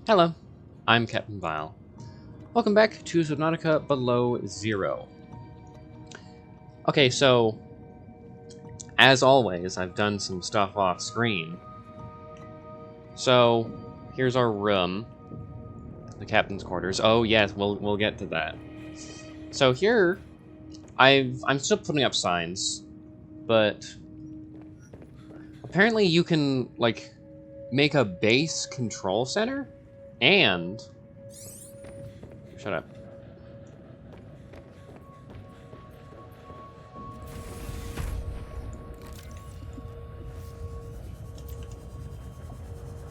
Hello, I'm Captain Vile. Welcome back to Subnuatica Below Zero. Okay, so, as always, I've done some stuff off screen. So, here's our room. The captain's quarters. Oh yes, we'll get to that. So here, I'm still putting up signs, but apparently you can, like, make a base control center? And... Shut up.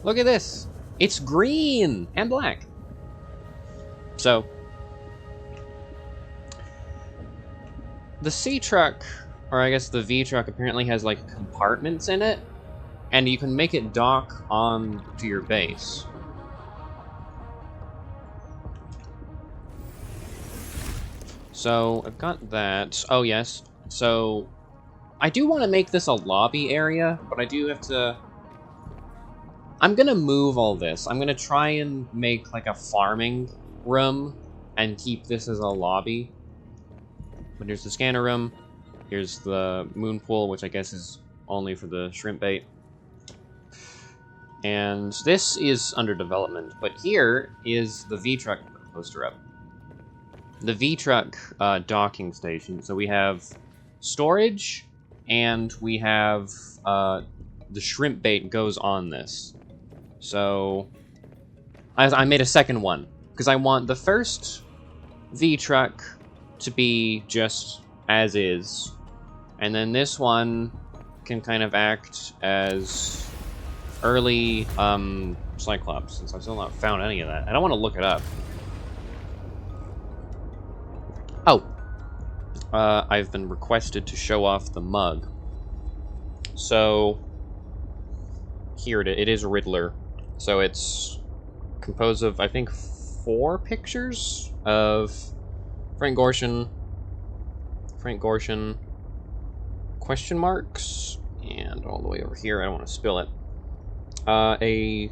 Look at this! It's green! And black! So... the C truck, or I guess the V truck, apparently has, like, compartments in it, and you can make it dock on to your base. So, I've got that. Oh, yes. So, I do want to make this a lobby area, but I do have to... I'm gonna move all this. I'm gonna try and make, like, a farming room and keep this as a lobby. But here's the scanner room. Here's the moon pool, which I guess is only for the shrimp bait. And this is under development, but here is the V-Truck poster up. The V-Truck docking station. So we have storage, and we have the shrimp bait goes on this. So I made a second one, because I want the first V-Truck to be just as is, and then this one can kind of act as early Cyclops, since I've still not found any of that. I don't want to look it up. Oh, I've been requested to show off the mug. So, here it is Riddler. So it's composed of, I think, 4 pictures of Frank Gorshin, question marks, and all the way over here, I don't want to spill it, a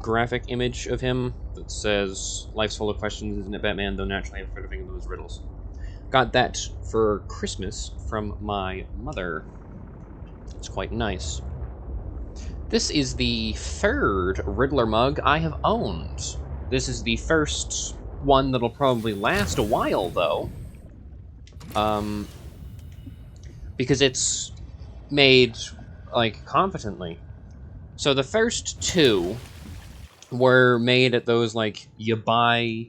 graphic image of him that says, "Life's full of questions, isn't it, Batman, though naturally I'm afraid of those riddles." Got that for Christmas from my mother. It's quite nice. This is the 3rd Riddler mug I have owned. This is the first one that'll probably last a while, though. Because it's made, like, competently. So the first 2 were made at those, like, you buy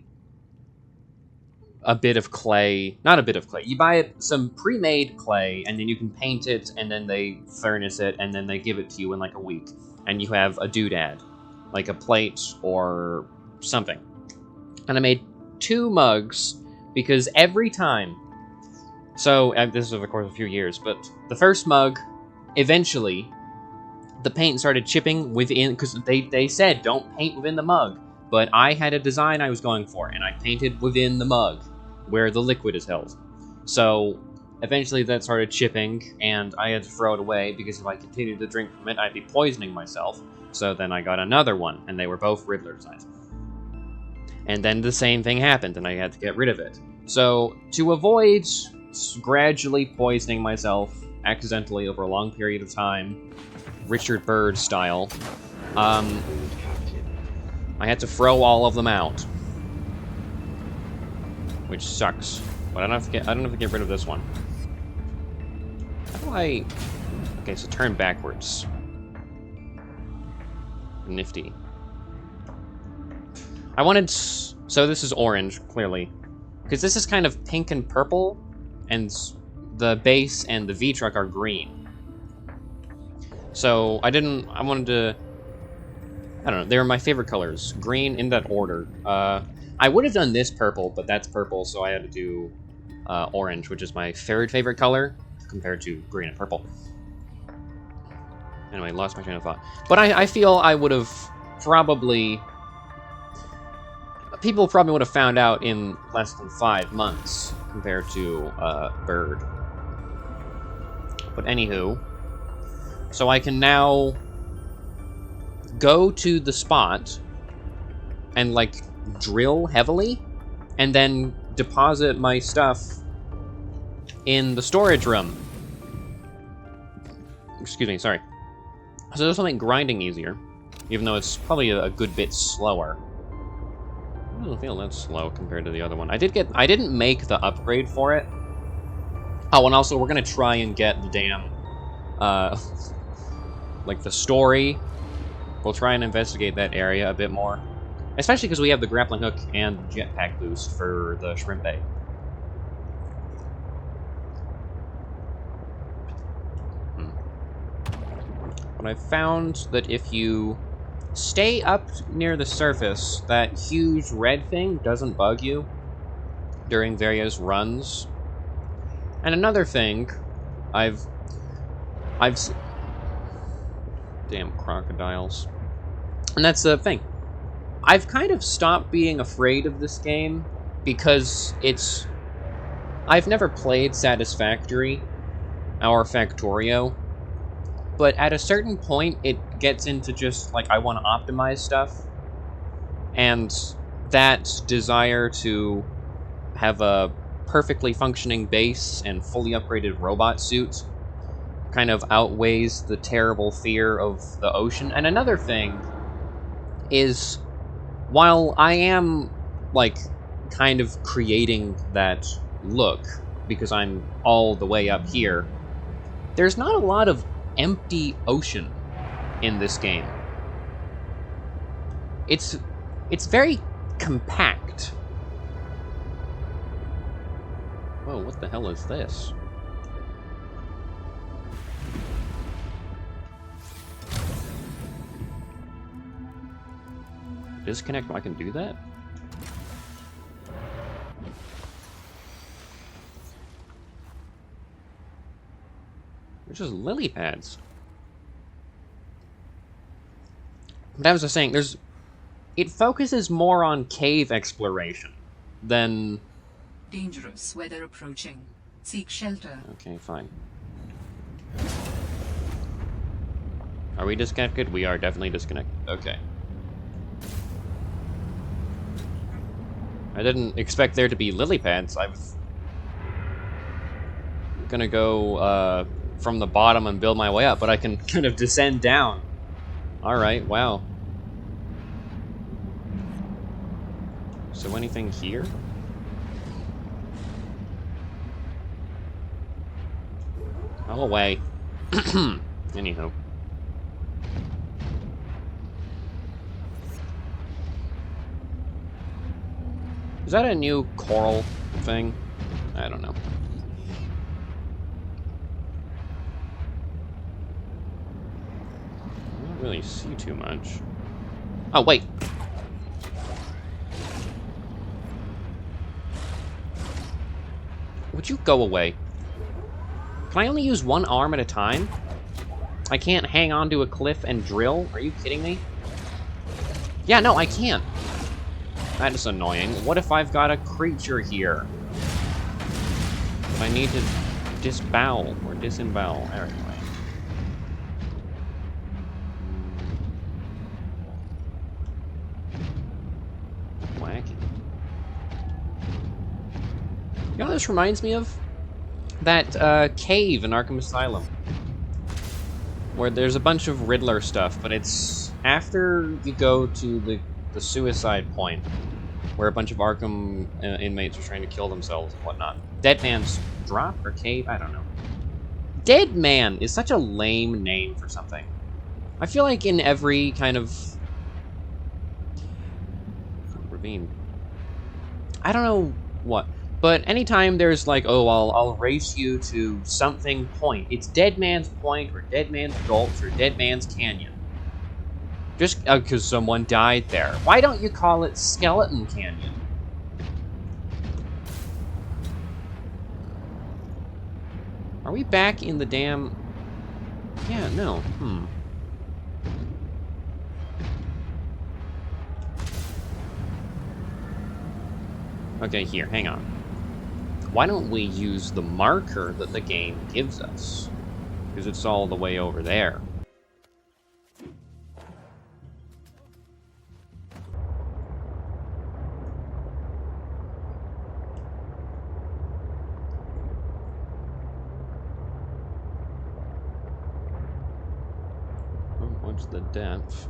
a bit of clay, not a bit of clay, you buy some pre-made clay, and then you can paint it, and then they furnace it, and then they give it to you in, like, a week. And you have a doodad, like a plate or something. And I made 2 mugs, because every time... So, this is, of course, a few years, but the first mug, eventually, the paint started chipping within, because they said, don't paint within the mug. But I had a design I was going for, and I painted within the mug, where the liquid is held. So, eventually that started chipping, and I had to throw it away, because if I continued to drink from it, I'd be poisoning myself. So then I got another one, and they were both Riddler designs. And then the same thing happened, and I had to get rid of it. So, to avoid gradually poisoning myself accidentally over a long period of time, Richard Byrd style, I had to throw all of them out, which sucks. But I don't have to get rid of this one. How do I? Okay, so turn backwards. Nifty. I wanted... So this is orange, clearly. Because this is kind of pink and purple, and the base and the V-Truck are green. So I wanted to... I don't know, they were my favorite colors. Green in that order. I would have done this purple, but that's purple, so I had to do orange, which is my third favorite color, compared to green and purple. Anyway, lost my train of thought. But I feel I would have probably... People probably would have found out in less than 5 months, compared to Bird. But anywho, so I can now go to the spot and, like, drill heavily, and then deposit my stuff in the storage room. Excuse me, sorry. So this will make grinding easier, even though it's probably a good bit slower. It doesn't feel that slow compared to the other one. I didn't make the upgrade for it. Oh, and also we're gonna try and get the damn, like the story. We'll try and investigate that area a bit more. Especially because we have the grappling hook and jetpack boost for the shrimp bait. But I've found that if you stay up near the surface, that huge red thing doesn't bug you during various runs. And another thing, I've damn crocodiles. And that's the thing. I've kind of stopped being afraid of this game because I've never played Satisfactory or Factorio, but at a certain point it gets into just like I want to optimize stuff, and that desire to have a perfectly functioning base and fully upgraded robot suit kind of outweighs the terrible fear of the ocean. And another thing is, while I am, like, kind of creating that look, because I'm all the way up here, there's not a lot of empty ocean in this game. It's very compact. Whoa, what the hell is this? Disconnect, I can do that? They're just lily pads. But as I was saying, it focuses more on cave exploration than... Dangerous weather approaching. Seek shelter. Okay, fine. Are we disconnected? We are definitely disconnected. Okay. I didn't expect there to be lily pads. I'm gonna go from the bottom and build my way up, but I can kind of descend down. Alright, wow. So anything here? Go away. Anywho. Is that a new coral thing? I don't know. I don't really see too much. Oh, wait. Would you go away? Can I only use one arm at a time? I can't hang onto a cliff and drill? Are you kidding me? Yeah, no, I can't. That is annoying. What if I've got a creature here? I need to disembowel or disembowel. Anyway. Wacky. You know what this reminds me of? That cave in Arkham Asylum, where there's a bunch of Riddler stuff, but it's after you go to the suicide point, where a bunch of Arkham inmates are trying to kill themselves and whatnot. Dead Man's Drop or Cave? I don't know. Dead Man is such a lame name for something. I feel like in every kind of... ravine. I don't know what. But anytime there's like, oh, I'll race you to something point. It's Dead Man's Point, or Dead Man's Gulch, or Dead Man's Canyon. Just because someone died there. Why don't you call it Skeleton Canyon? Are we back in the damn... Yeah, no. Okay, here, hang on. Why don't we use the marker that the game gives us? Because it's all the way over there. Change the depth.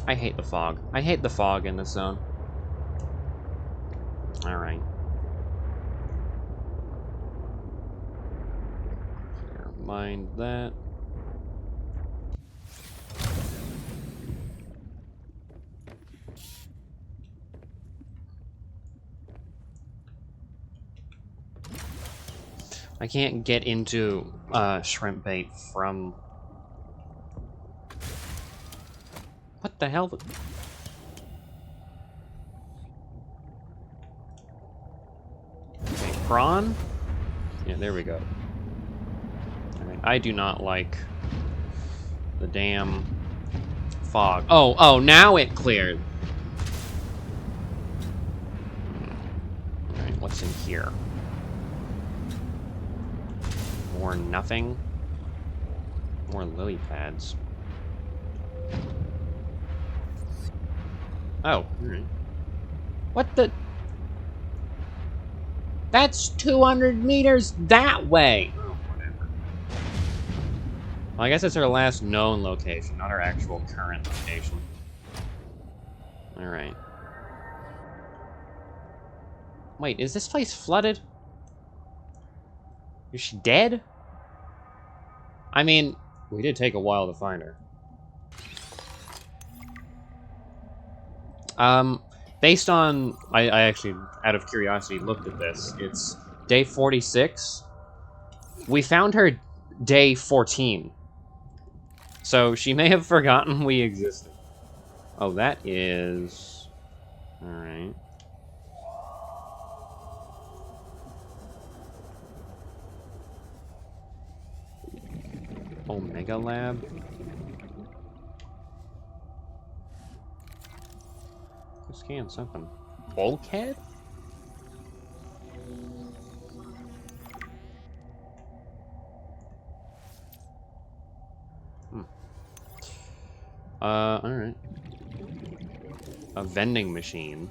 I hate the fog. I hate the fog in this zone. Alright. Never mind that. I can't get into shrimp bait from... What the hell? Okay, prawn? Yeah, there we go. Alright, I do not like the damn fog. Oh, now it cleared. Alright, what's in here? More nothing. More lily pads. Oh, alright. What the? That's 200 meters that way! Oh, whatever. Well, I guess it's our last known location, not our actual current location. Alright. Wait, is this place flooded? Is she dead? I mean, we did take a while to find her. Based on... I actually, out of curiosity, looked at this. It's day 46. We found her day 14. So she may have forgotten we existed. Oh, that is... Alright. Omega Lab. Scan something. Bulkhead? Alright. A vending machine.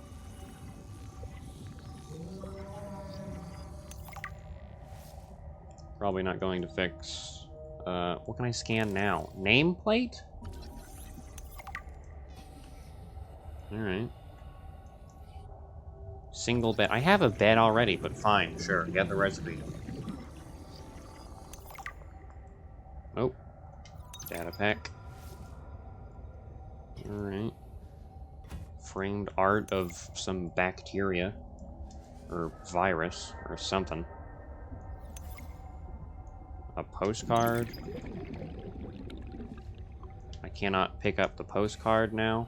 Probably not going to fix... what can I scan now? Nameplate? Alright. Single bed. I have a bed already, but fine, sure. Get the recipe. Oh. Data pack. Alright. Framed art of some bacteria. Or virus, or something. A postcard. I cannot pick up the postcard now.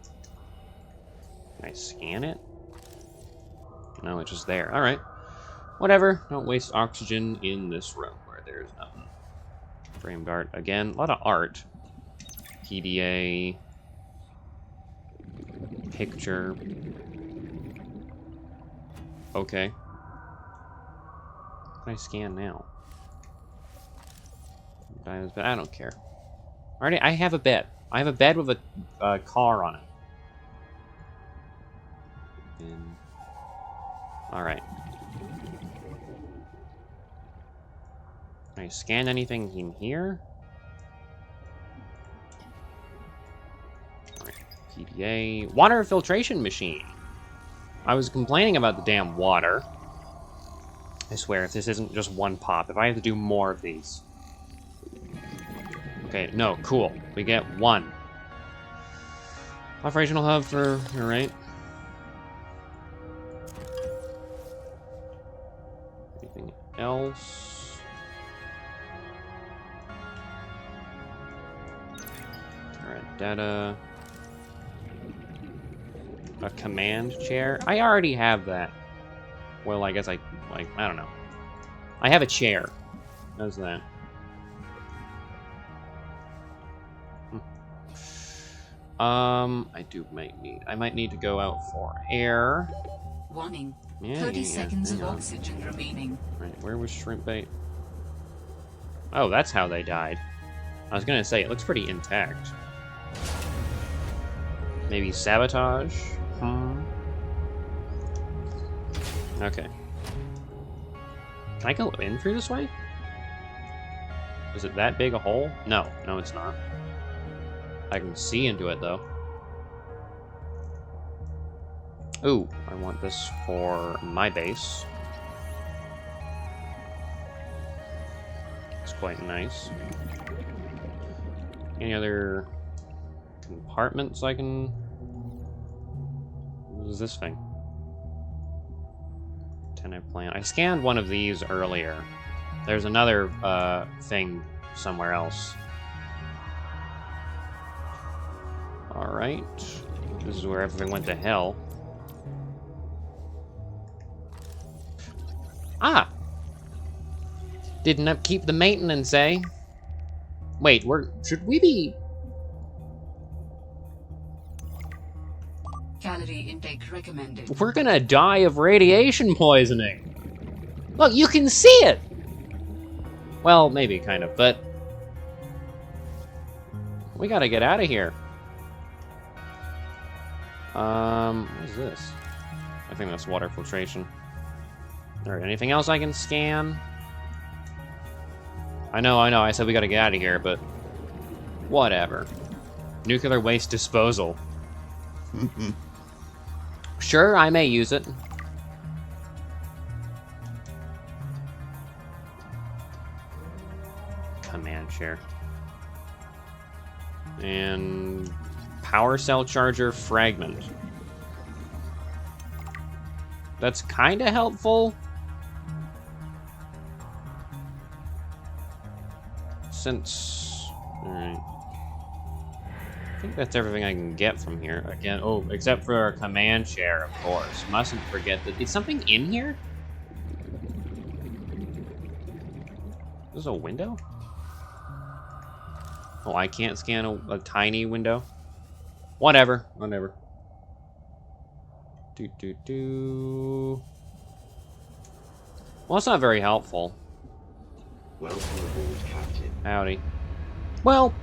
Can I scan it? No, it's just there. Alright. Whatever. Don't waste oxygen in this room where there's nothing. Framed art again. A lot of art. PDA. Picture. Okay. What can I scan now? But I don't care. Alrighty, I have a bed. I have a bed with a car on it. Alright. Can I scan anything in here? Alright. PDA. Water filtration machine. I was complaining about the damn water. I swear, if this isn't just one pop, if I have to do more of these. Okay, no, cool. We get one. Operational hub for... Alright. Anything else? Alright, data. A command chair? I already have that. Well, I guess I don't know. I have a chair. How's that? I might need to go out for air. Warning. Yeah, 30 seconds hang of on. oxygen remaining. Right, where was shrimp bait? Oh, that's how they died. I was gonna say, it looks pretty intact. Maybe sabotage? Okay. Can I go in through this way? Is it that big a hole? No, no it's not. I can see into it though. Ooh, I want this for my base. It's quite nice. Any other compartments I can... What is this thing? Antenna plant. I scanned one of these earlier. There's another thing somewhere else. Alright. This is where everything went to hell. Ah! Didn't upkeep the maintenance, eh? Wait, should we be... Calorie intake recommended. We're gonna die of radiation poisoning. Look, you can see it! Well, maybe, kind of, but... We gotta get out of here. What is this? I think that's water filtration. Alright, anything else I can scan? I know, I said we gotta get out of here, but... Whatever. Nuclear waste disposal. Sure, I may use it. Command share. And... Power cell charger fragment. That's kinda helpful. Since... Alright. I think that's everything I can get from here. Again, oh, except for a command share, of course. Mustn't forget that... Is something in here? Is this a window? Oh, I can't scan a tiny window? Whatever, whatever. Well, it's not very helpful. Welcome aboard, Captain. Howdy. Well...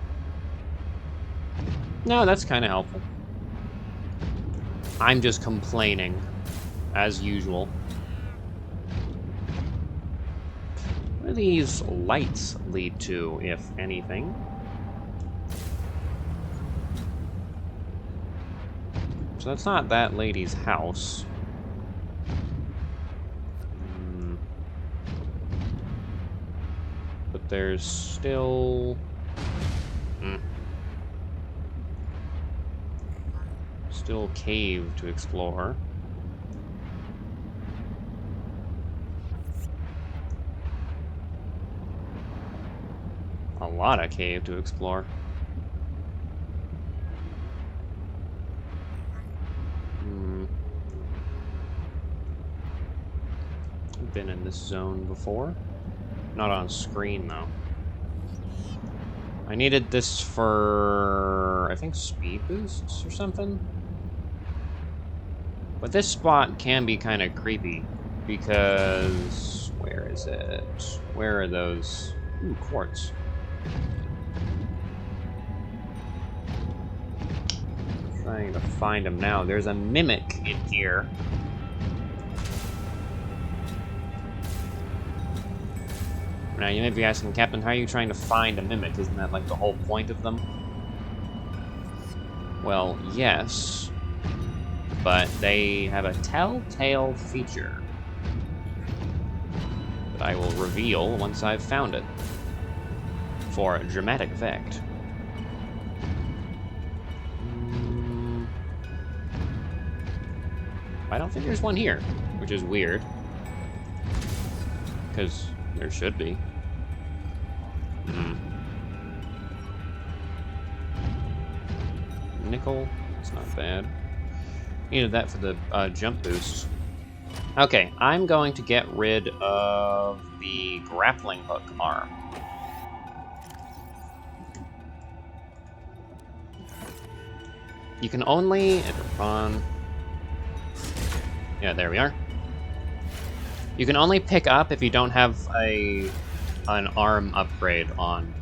No, that's kind of helpful. I'm just complaining, as usual. What do these lights lead to, if anything? So that's not that lady's house. But there's still... Still a cave to explore. A lot of cave to explore. I've been in this zone before. Not on screen, though. I needed this for, I think, speed boosts or something? But this spot can be kind of creepy, because... Where is it? Where are those? Ooh, quartz. I'm trying to find them now. There's a mimic in here. Now, you may be asking, Captain, how are you trying to find a mimic? Isn't that, like, the whole point of them? Well, yes. But they have a telltale feature that I will reveal once I've found it. For a dramatic effect. I don't think there's one here, which is weird. Because there should be. Nickel, it's not bad. Needed that for the jump boost. Okay, I'm going to get rid of the grappling hook arm. You can only enter on. Yeah, there we are. You can only pick up if you don't have an arm upgrade on.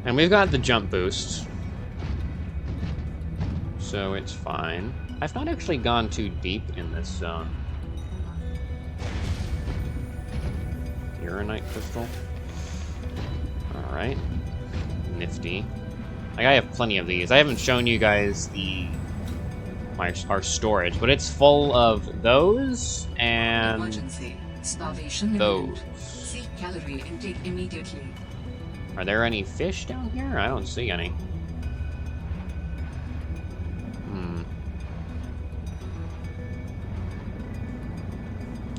And we've got the jump boost, so it's fine. I've not actually gone too deep in this zone. Uranite crystal. Alright. Nifty. Like, I have plenty of these. I haven't shown you guys our storage, but it's full of those and Emergency. Starvation those. imminent. Seek calorie intake immediately. Are there any fish down here? I don't see any.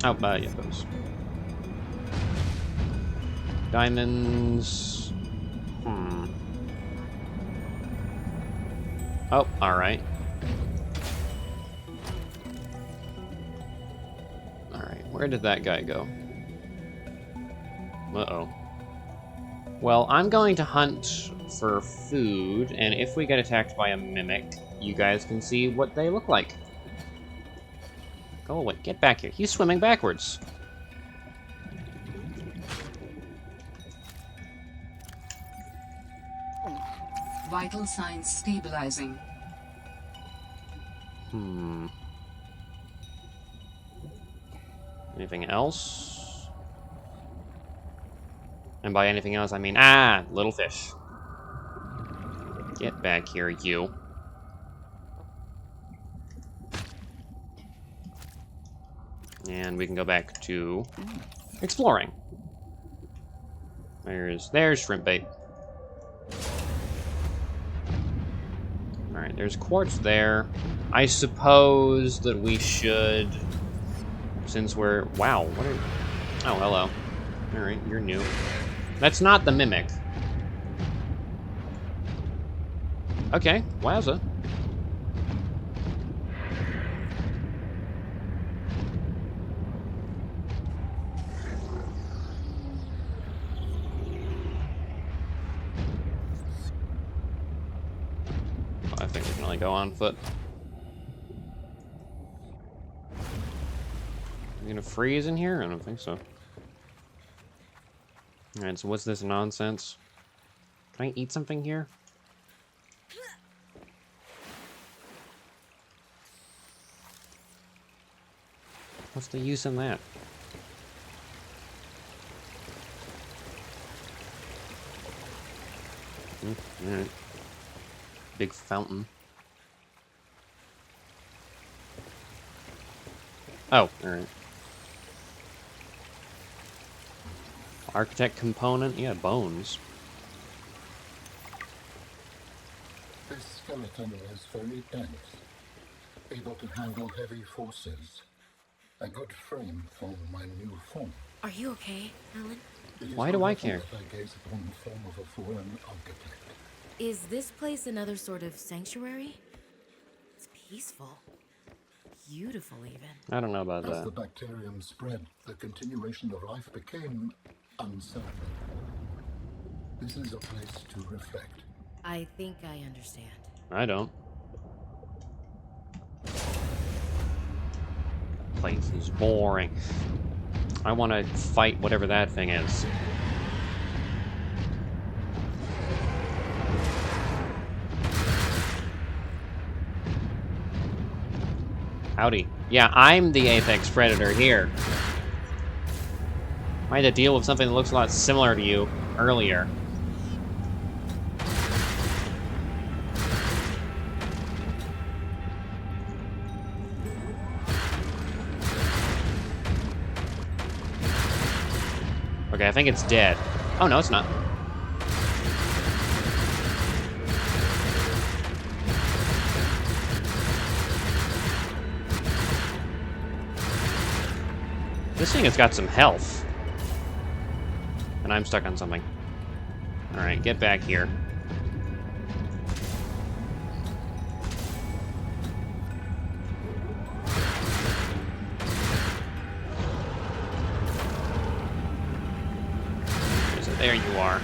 Oh, yeah, those. Diamonds. Oh, alright. Alright, where did that guy go? Uh-oh. Well, I'm going to hunt for food, and if we get attacked by a mimic, you guys can see what they look like. Go away. Get back here. He's swimming backwards. Vital signs stabilizing. Anything else? And by anything else, I mean, little fish. Get back here, you. And we can go back to exploring. There's shrimp bait. Alright, there's quartz there. I suppose that we should, since we're... Wow, what are... Oh, hello. Alright, you're new. That's not the mimic. Okay, wowza. I think we can only go on foot. You gonna freeze in here? I don't think so. Alright, so what's this nonsense? Can I eat something here? What's the use in that? Alright. Big fountain. Oh, alright. Architect component? Yeah, bones. This skeleton is very dense, able to handle heavy forces. A good frame for my new form. Are you okay, Alan? It is Why do I wonderful care? that I gaze upon the form of a foreign architect. Is this place another sort of sanctuary? It's peaceful. Beautiful, even. I don't know about As the that. bacterium spread, the continuation of life became uncertain. This is a place to reflect. I think I understand. I don't. Place is boring. I want to fight whatever that thing is. Howdy. Yeah, I'm the apex predator here. I had to deal with something that looks a lot similar to you earlier. Okay, I think it's dead. Oh, no, it's not. This thing has got some health. And I'm stuck on something. Alright, get back here. There you are.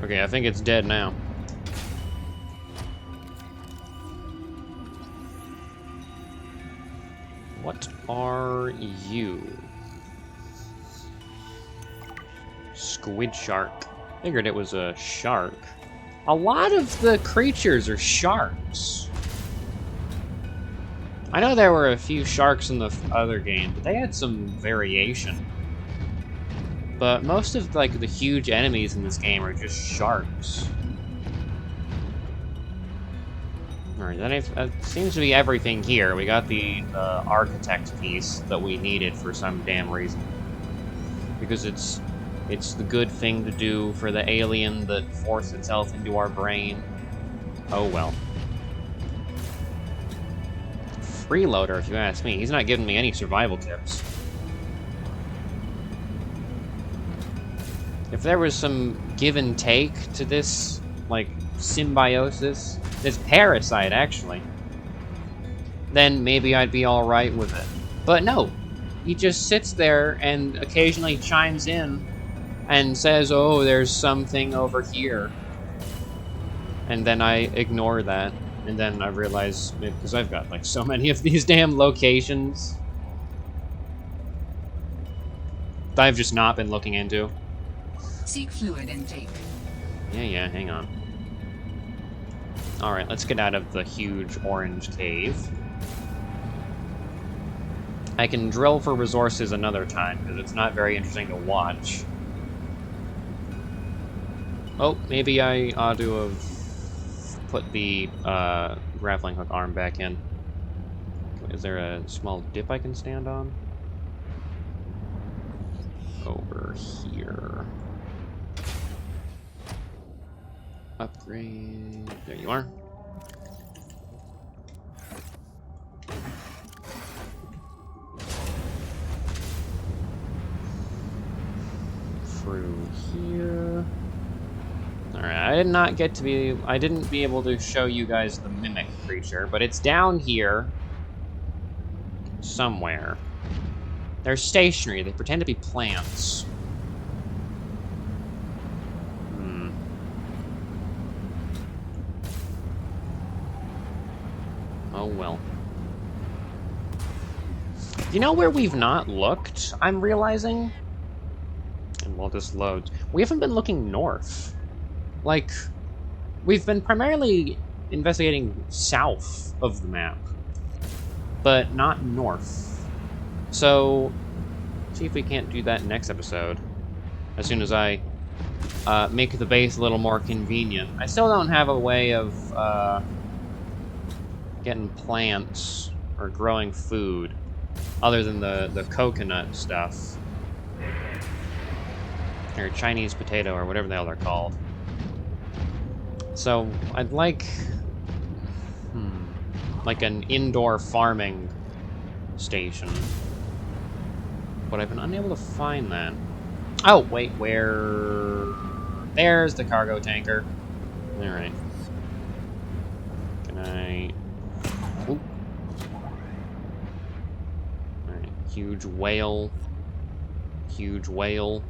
Okay, I think it's dead now. What are you? Squid shark. Figured it was a shark. A lot of the creatures are sharks. I know there were a few sharks in the other game, but they had some variation. But most of, like, the huge enemies in this game are just sharks. Alright, that seems to be everything here. We got the architect piece that we needed for some damn reason. Because it's the good thing to do for the alien that forced itself into our brain. Oh well. Freeloader, if you ask me. He's not giving me any survival tips. If there was some give and take to this, like, symbiosis, this parasite, actually, then maybe I'd be alright with it. But no, he just sits there and occasionally chimes in and says, oh, there's something over here. And then I ignore that. And then I realize, because I've got, like, so many of these damn locations that I've just not been looking into. Seek fluid intake. Yeah, hang on. Alright, let's get out of the huge orange cave. I can drill for resources another time, because it's not very interesting to watch. Oh, maybe I ought to have put the grappling hook arm back in. Is there a small dip I can stand on? Over here. Upgrade. There you are. Through here. Alright, I didn't be able to show you guys the mimic creature, but it's down here somewhere. They're stationary, they pretend to be plants. Oh well. You know where we've not looked, I'm realizing? And while this loads, we haven't been looking north. Like, we've been primarily investigating south of the map, but not north. So, see if we can't do that next episode, as soon as I make the base a little more convenient. I still don't have a way of getting plants or growing food, other than the coconut stuff. Or Chinese potato, or whatever the hell they're called. So, I'd like an indoor farming station. But I've been unable to find that. Oh, wait, where... There's the cargo tanker. Alright. Can I... Oop. Alright, huge whale. Huge whale.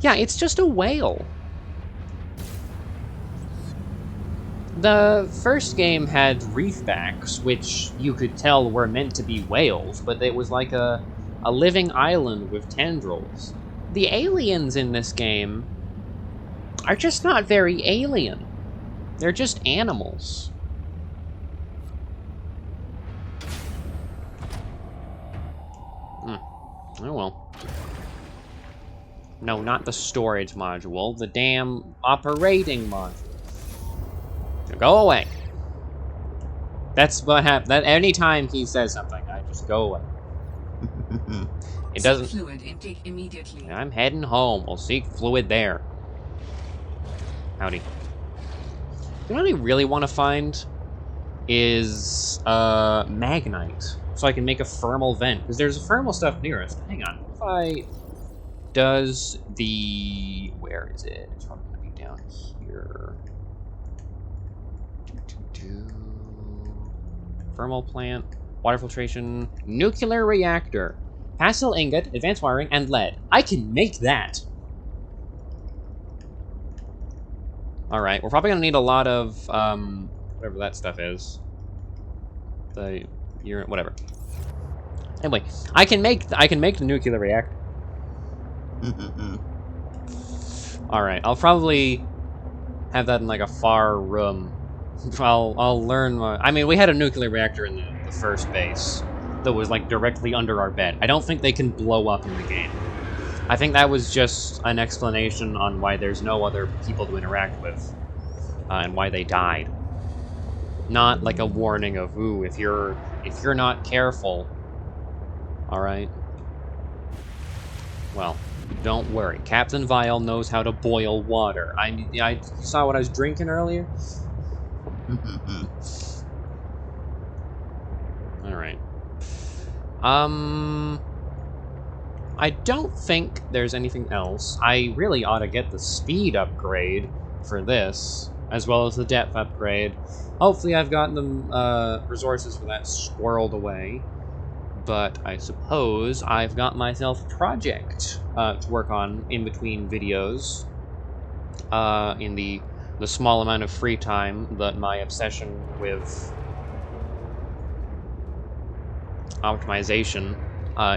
Yeah, it's just a whale. The first game had reefbacks, which you could tell were meant to be whales, but it was like a living island with tendrils. The aliens in this game are just not very alien. They're just animals. Oh well. No, not the storage module, the damn operating module. So go away. That's what happens. That anytime he says something, I just go away. It doesn't. Seek fluid intake immediately. I'm heading home. We'll seek fluid there. Howdy. You know what I really want to find is magnite, so I can make a thermal vent, because there's thermal stuff near us. Hang on. If I does the... Where is it? It's probably going to be down here. Thermal plant, water filtration, nuclear reactor, pastel ingot, advanced wiring, and lead. I can make that! Alright, we're probably going to need a lot of, whatever that stuff is. Whatever. Anyway, I can make the nuclear reactor. Alright, I'll probably have that in like a far room. I'll learn I mean, we had a nuclear reactor in the first base, that was like directly under our bed. I don't think they can blow up in the game. I think that was just an explanation on why there's no other people to interact with, and why they died. Not like a warning of, ooh, if you're not careful, all right. Well, don't worry. Captain Vile knows how to boil water. You saw what I was drinking earlier? Alright. I don't think there's anything else. I really ought to get the speed upgrade for this, as well as the depth upgrade. Hopefully I've gotten the resources for that squirreled away. But I suppose I've got myself a project to work on in between videos, in the small amount of free time that my obsession with optimization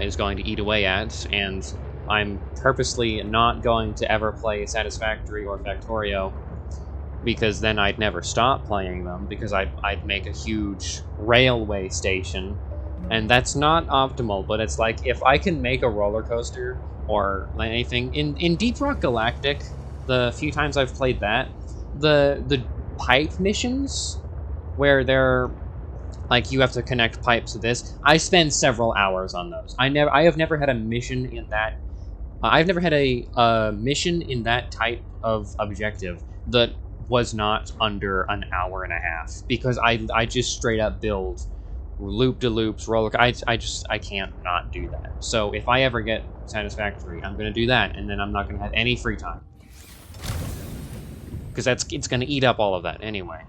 is going to eat away at, and I'm purposely not going to ever play Satisfactory or Factorio, because then I'd never stop playing them, because I'd make a huge railway station. And that's not optimal, but it's like, if I can make a roller coaster or anything in Deep Rock Galactic, the few times I've played that, the pipe missions where they're like you have to connect pipes to this, I spend several hours on those. I have never had a mission in that. I've never had a mission in that type of objective that was not under an hour and a half, because I just straight up build loop-de-loops, roller. I can't not do that. So if I ever get Satisfactory, I'm gonna do that, and then I'm not gonna have any free time, because it's gonna eat up all of that anyway.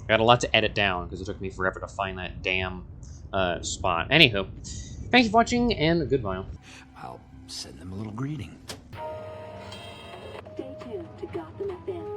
I got a lot to edit down because it took me forever to find that damn spot. Anywho, thanks for watching, and goodbye. I'll send them a little greeting. Stay tuned to Gotham FM.